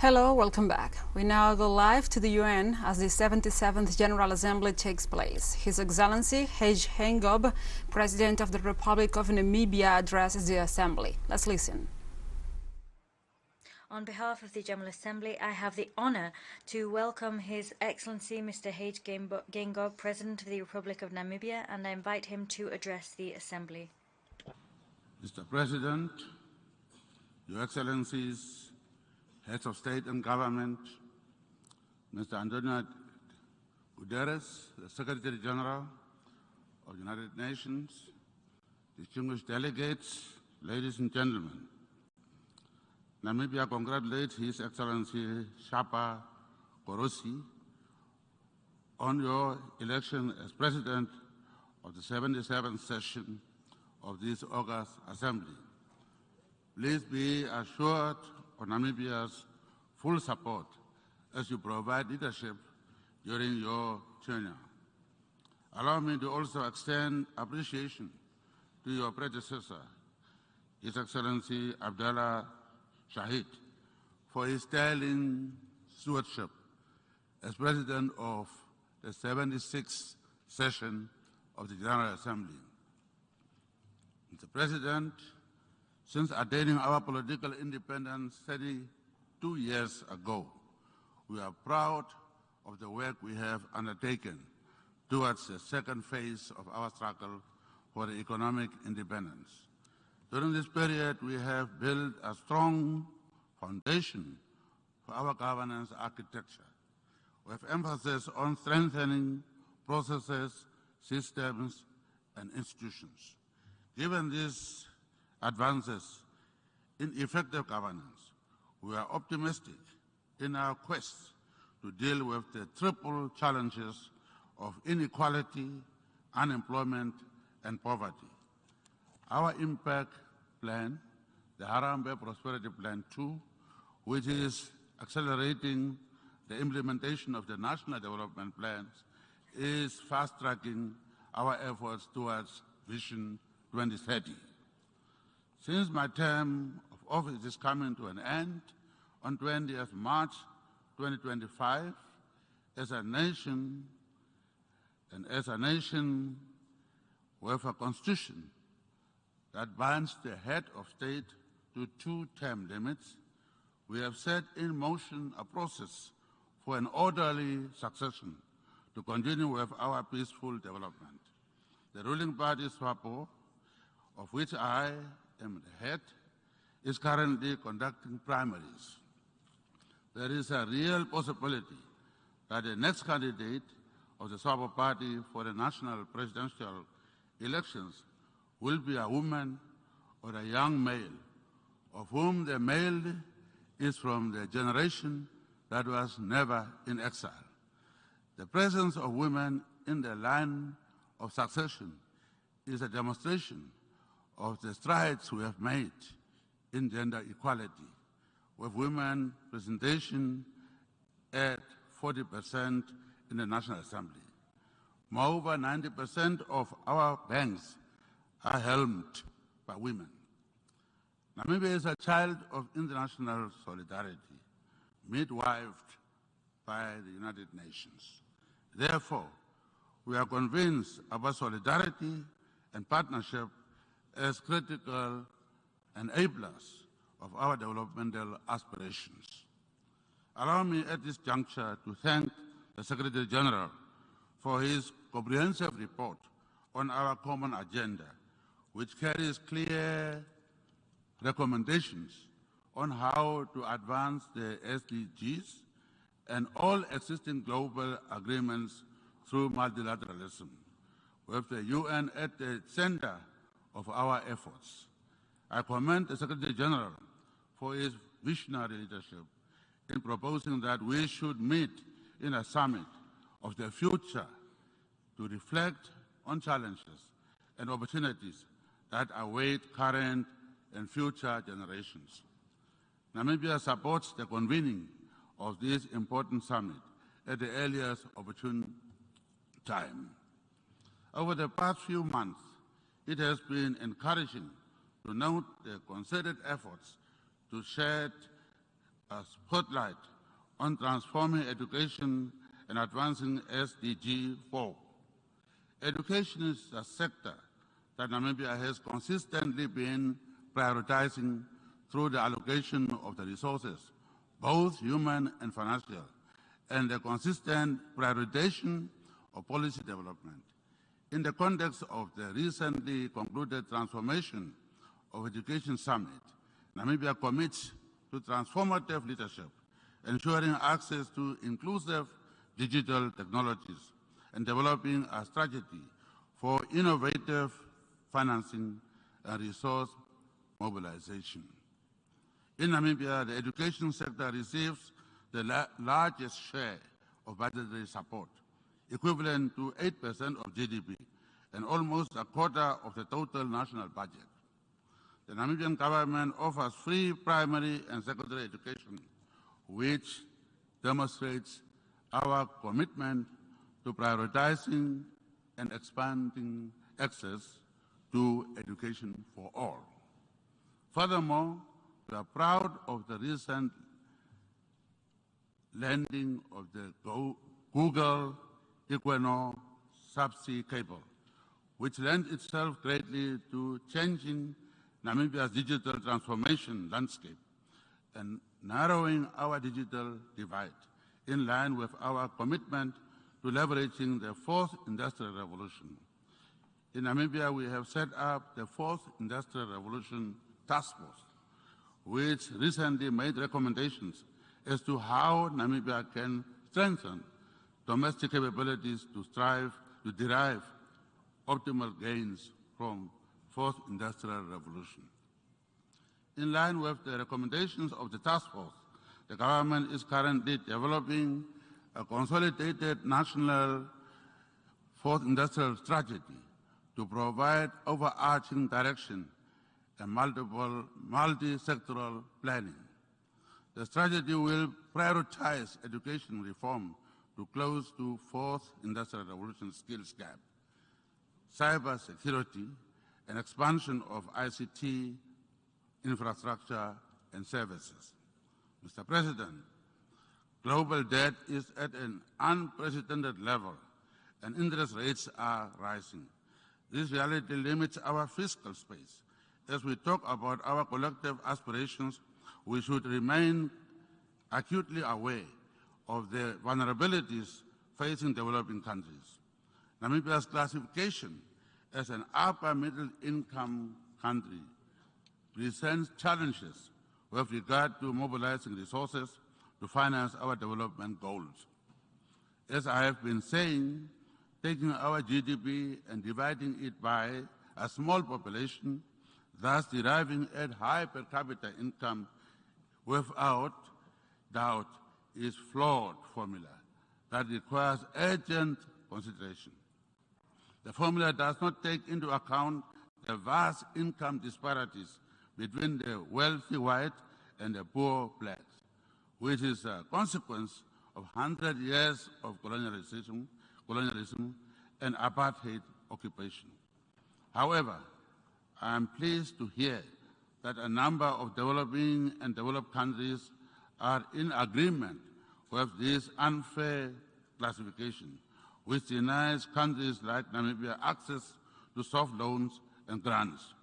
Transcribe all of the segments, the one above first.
Hello, welcome back. We now go live to the UN as the 77th General Assembly takes place. His Excellency Hage Geingob, President of the Republic of Namibia, addresses the Assembly. Let's listen. On behalf of the General Assembly, I have the honour to welcome His Excellency Mr. Hage Geingob, President of the Republic of Namibia, and I invite him to address the Assembly. Mr. President, Your Excellencies, Heads of State and Government, Mr. Antonio Guterres, the Secretary General of the United Nations, distinguished delegates, ladies and gentlemen, Namibia congratulates His Excellency Shapa Korosi on your election as President of the 77th session of this August Assembly. Please be assured of Namibia's full support as you provide leadership during your tenure. Allow me to also extend appreciation to your predecessor, His Excellency Abdallah Shahid, for his sterling stewardship as President of the 76th session of the General Assembly. Mr. President, since attaining our political independence 32 years ago, we are proud of the work we have undertaken towards the second phase of our struggle for economic independence. During this period, we have built a strong foundation for our governance architecture, with emphasis on strengthening processes, systems, and institutions. Given these advances in effective governance, we are optimistic in our quest to deal with the triple challenges of inequality, unemployment, and poverty. Our impact plan, the Harambee Prosperity Plan 2, which is accelerating the implementation of the national development plans, is fast-tracking our efforts towards Vision 2030. Since my term of office is coming to an end on 20th March 2025, as a nation with a constitution that binds the head of state to 2-term limits, we have set in motion a process for an orderly succession to continue with our peaceful development. The ruling party, SWAPO, of which I am the head, is currently conducting primaries. There is a real possibility that the next candidate of the SWAPO party for the national presidential elections will be a woman or a young male, of whom the male is from the generation that was never in exile. The presence of women in the line of succession is a demonstration of the strides we have made in gender equality, with women representation at 40% in the National Assembly. Moreover, 90% of our banks are helmed by women. Namibia is a child of international solidarity, midwifed by the United Nations. Therefore, we are convinced about solidarity and partnership as critical enablers of our developmental aspirations. Allow me at this juncture to thank the Secretary General for his comprehensive report on our common agenda, which carries clear recommendations on how to advance the SDGs and all existing global agreements through multilateralism, with the UN at the center of our efforts. I commend the Secretary General for his visionary leadership in proposing that we should meet in a summit of the future to reflect on challenges and opportunities that await current and future generations. Namibia supports the convening of this important summit at the earliest opportune time. Over the past few months, it has been encouraging to note the concerted efforts to shed a spotlight on transforming education and advancing SDG 4. Education is a sector that Namibia has consistently been prioritizing through the allocation of the resources, both human and financial, and the consistent prioritization of policy development. In the context of the recently concluded Transformation of Education Summit, Namibia commits to transformative leadership, ensuring access to inclusive digital technologies, and developing a strategy for innovative financing and resource mobilization. In Namibia, the education sector receives the largest share of budgetary support, equivalent to 8% of GDP and almost a quarter of the total national budget. The Namibian government offers free primary and secondary education, which demonstrates our commitment to prioritizing and expanding access to education for all. Furthermore, we are proud of the recent landing of the Google Equinor subsea cable, which lends itself greatly to changing Namibia's digital transformation landscape and narrowing our digital divide, in line with our commitment to leveraging the fourth industrial revolution. In Namibia, we have set up the fourth industrial revolution task force, which recently made recommendations as to how Namibia can strengthen domestic capabilities to strive to derive optimal gains from fourth industrial revolution. In line with the recommendations of the task force, the government is currently developing a consolidated national fourth industrial strategy to provide overarching direction and multi-sectoral planning. The strategy will prioritize education reform to close the fourth industrial revolution skills gap, cyber security, and expansion of ICT infrastructure and services. Mr. President, global debt is at an unprecedented level and interest rates are rising. This reality limits our fiscal space. As we talk about our collective aspirations, we should remain acutely aware of the vulnerabilities facing developing countries. Namibia's classification as an upper middle income country presents challenges with regard to mobilizing resources to finance our development goals. As I have been saying, taking our GDP and dividing it by a small population, thus deriving at high per capita income without doubt is flawed formula that requires urgent consideration. The formula does not take into account the vast income disparities between the wealthy white and the poor blacks, which is a consequence of 100 years of colonialism and apartheid occupation. However, I am pleased to hear that a number of developing and developed countries are in agreement with this unfair classification, which denies countries like Namibia access to soft loans and grants,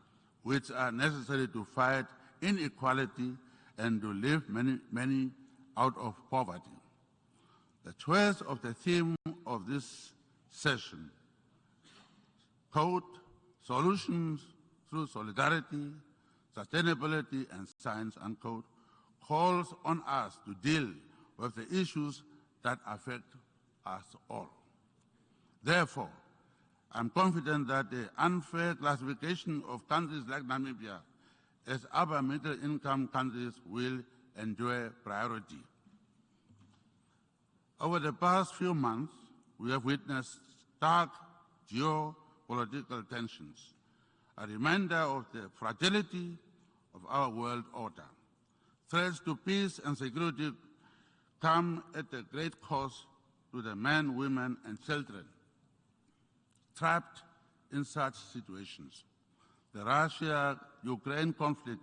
which are necessary to fight inequality and to lift many out of poverty. The choice of the theme of this session, quote, solutions through solidarity, sustainability, and science, unquote, calls on us to deal with the issues that affect us all. Therefore, I'm confident that the unfair classification of countries like Namibia as upper middle income countries will enjoy priority. Over the past few months, we have witnessed stark geopolitical tensions, a reminder of the fragility of our world order. Threats to peace and security come at a great cost to the men, women, and children trapped in such situations. The Russia-Ukraine conflict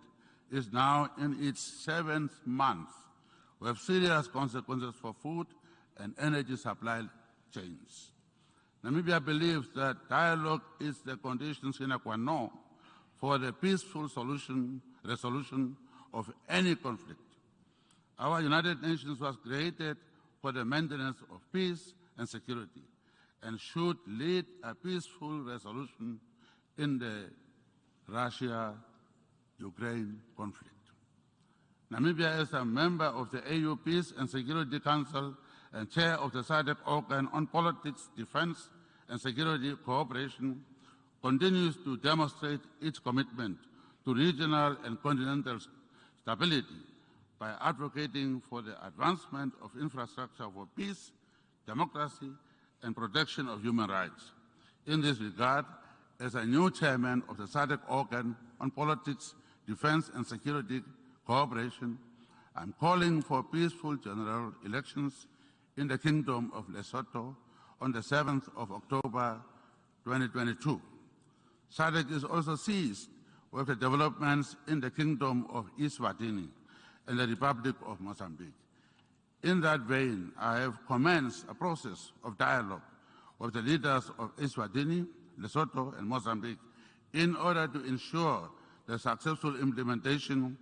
is now in its 7th month, will have serious consequences for food and energy supply chains. Namibia believes that dialogue is the condition sine qua non for the peaceful resolution of any conflict. Our United Nations was created for the maintenance of peace and security and should lead a peaceful resolution in the Russia-Ukraine conflict. Namibia is a member of the AU Peace and Security Council and chair of the SADC organ on politics, defense, and security cooperation, continues to demonstrate its commitment to regional and continental stability by advocating for the advancement of infrastructure for peace, democracy, and protection of human rights. In this regard, as a new chairman of the SADC organ on politics, defense, and security cooperation, I'm calling for peaceful general elections in the Kingdom of Lesotho on the 7th of October 2022. SADC is also seized with the developments in the Kingdom of Eswatini and the Republic of Mozambique. In that vein, I have commenced a process of dialogue with the leaders of Eswatini, Lesotho, and Mozambique in order to ensure the successful implementation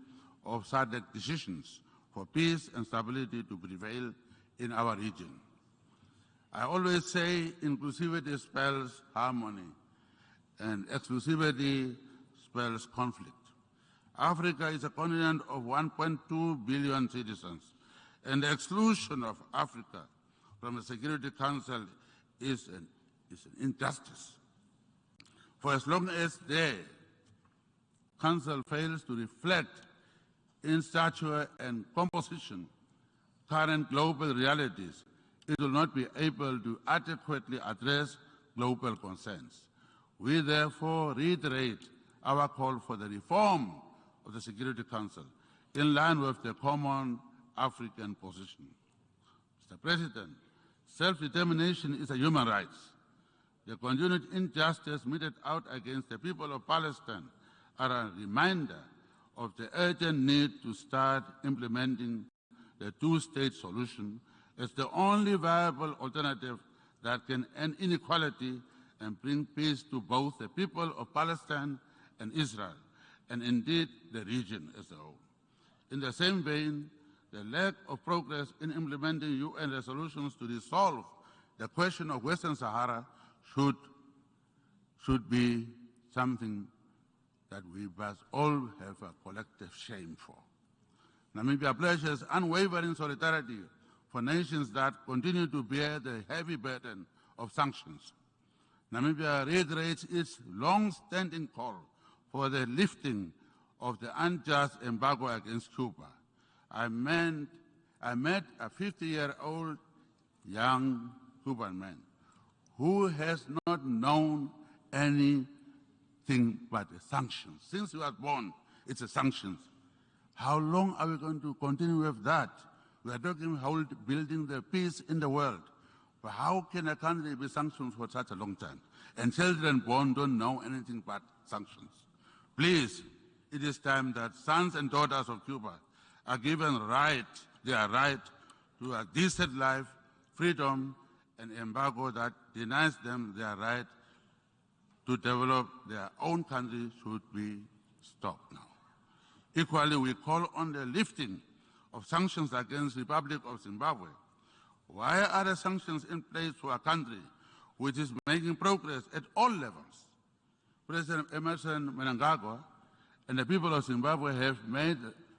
of SADC decisions for peace and stability to prevail in our region. I always say inclusivity spells harmony and exclusivity spells conflict. Africa is a continent of 1.2 billion citizens, and the exclusion of Africa from the Security Council is an injustice. For as long as the Council fails to reflect in stature and composition current global realities, it will not be able to adequately address global concerns. We therefore reiterate our call for the reform of the Security Council in line with the common African position. Mr. President, self-determination is a human right. The continued injustice meted out against the people of Palestine are a reminder of the urgent need to start implementing the two-state solution as the only viable alternative that can end inequality and bring peace to both the people of Palestine and Israel, and indeed the region as a whole. In the same vein, the lack of progress in implementing UN resolutions to resolve the question of Western Sahara should be something that we must all have a collective shame for. Namibia pledges unwavering solidarity for nations that continue to bear the heavy burden of sanctions. Namibia reiterates its long-standing call for the lifting of the unjust embargo against Cuba. I met a 50-year-old young Cuban man who has not known anything but the sanctions. Since he was born, it's the sanctions. How long are we going to continue with that? We are talking about building the peace in the world. But how can a country be sanctioned for such a long time? And children born don't know anything but sanctions. Please, it is time that sons and daughters of Cuba are given their right to a decent life, freedom, and embargo that denies them their right to develop their own country should be stopped now. Equally, we call on the lifting of sanctions against the Republic of Zimbabwe. Why are the sanctions in place for a country which is making progress at all levels? President Emerson Mnangagwa and the people of Zimbabwe have made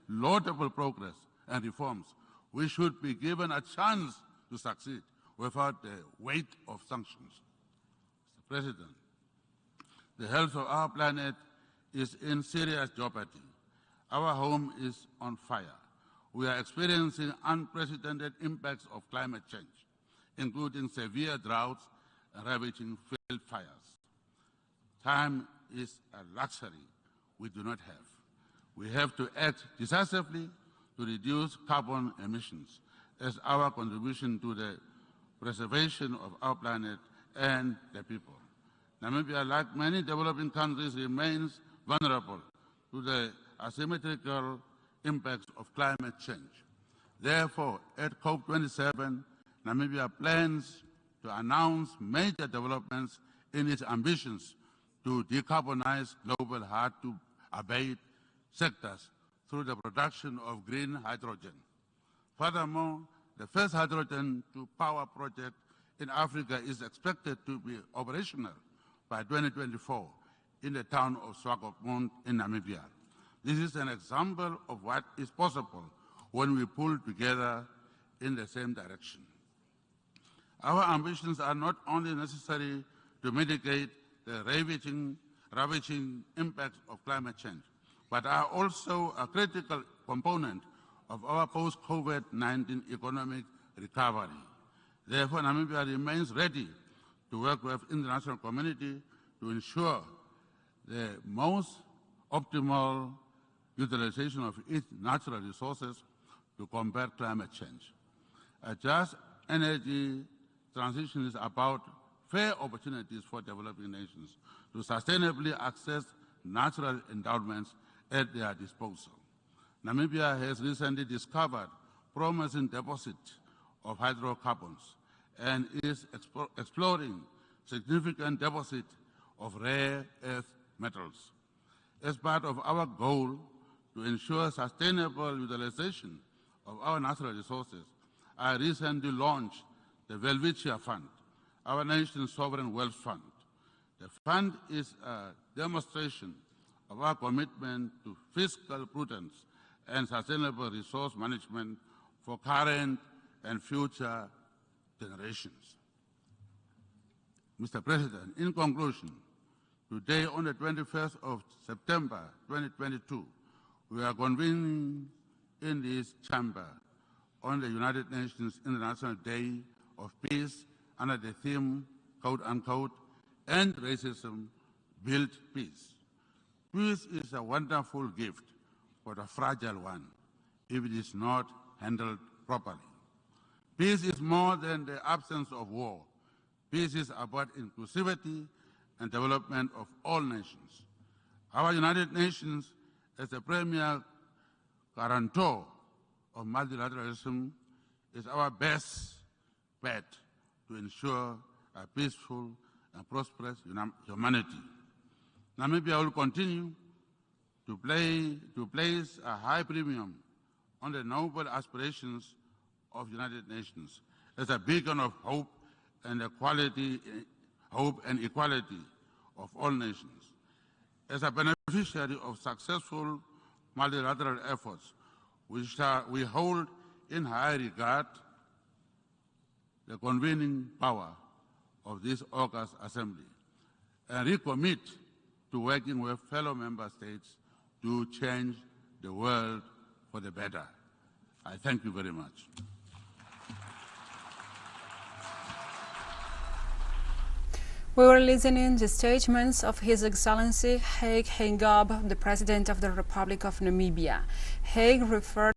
laudable progress and reforms. We should be given a chance to succeed without the weight of sanctions. Mr. President, the health of our planet is in serious jeopardy. Our home is on fire. We are experiencing unprecedented impacts of climate change, including severe droughts and ravaging field fires. Time is a luxury we do not have. We have to act decisively to reduce carbon emissions as our contribution to the preservation of our planet and the people. Namibia, like many developing countries, remains vulnerable to the asymmetrical impacts of climate change. Therefore, at COP27, Namibia plans to announce major developments in its ambitions to decarbonize global hard-to-abate sectors through the production of green hydrogen. Furthermore, the first hydrogen-to-power project in Africa is expected to be operational by 2024 in the town of Swakopmund in Namibia. This is an example of what is possible when we pull together in the same direction. Our ambitions are not only necessary to mitigate the ravaging impacts of climate change, but are also a critical component of our post-COVID-19 economic recovery. Therefore, Namibia remains ready to work with the international community to ensure the most optimal utilization of its natural resources to combat climate change. A just energy transition is about fair opportunities for developing nations to sustainably access natural endowments at their disposal. Namibia has recently discovered promising deposits of hydrocarbons and is exploring significant deposits of rare earth metals. As part of our goal to ensure sustainable utilization of our natural resources, I recently launched the Welwitschia Fund, our nation's sovereign wealth fund. The fund is a demonstration of our commitment to fiscal prudence and sustainable resource management for current and future generations. Mr. President, in conclusion, today on the 21st of September 2022, we are convening in this chamber on the United Nations International Day of Peace under the theme, quote unquote, "End Racism, Build Peace." Peace is a wonderful gift, but a fragile one if it is not handled properly. Peace is more than the absence of war. Peace is about inclusivity and development of all nations. Our United Nations, as the premier guarantor of multilateralism, is our best bet to ensure a peaceful and prosperous humanity. Namibia will continue to place a high premium on the noble aspirations of the United Nations as a beacon of hope and equality of all nations. As a beneficiary of successful multilateral efforts, we hold in high regard the convening power of this August Assembly and recommit to working with fellow member states to change the world for the better. I thank you very much. We were listening to statements of His Excellency Hage Geingob, the President of the Republic of Namibia. Hage referred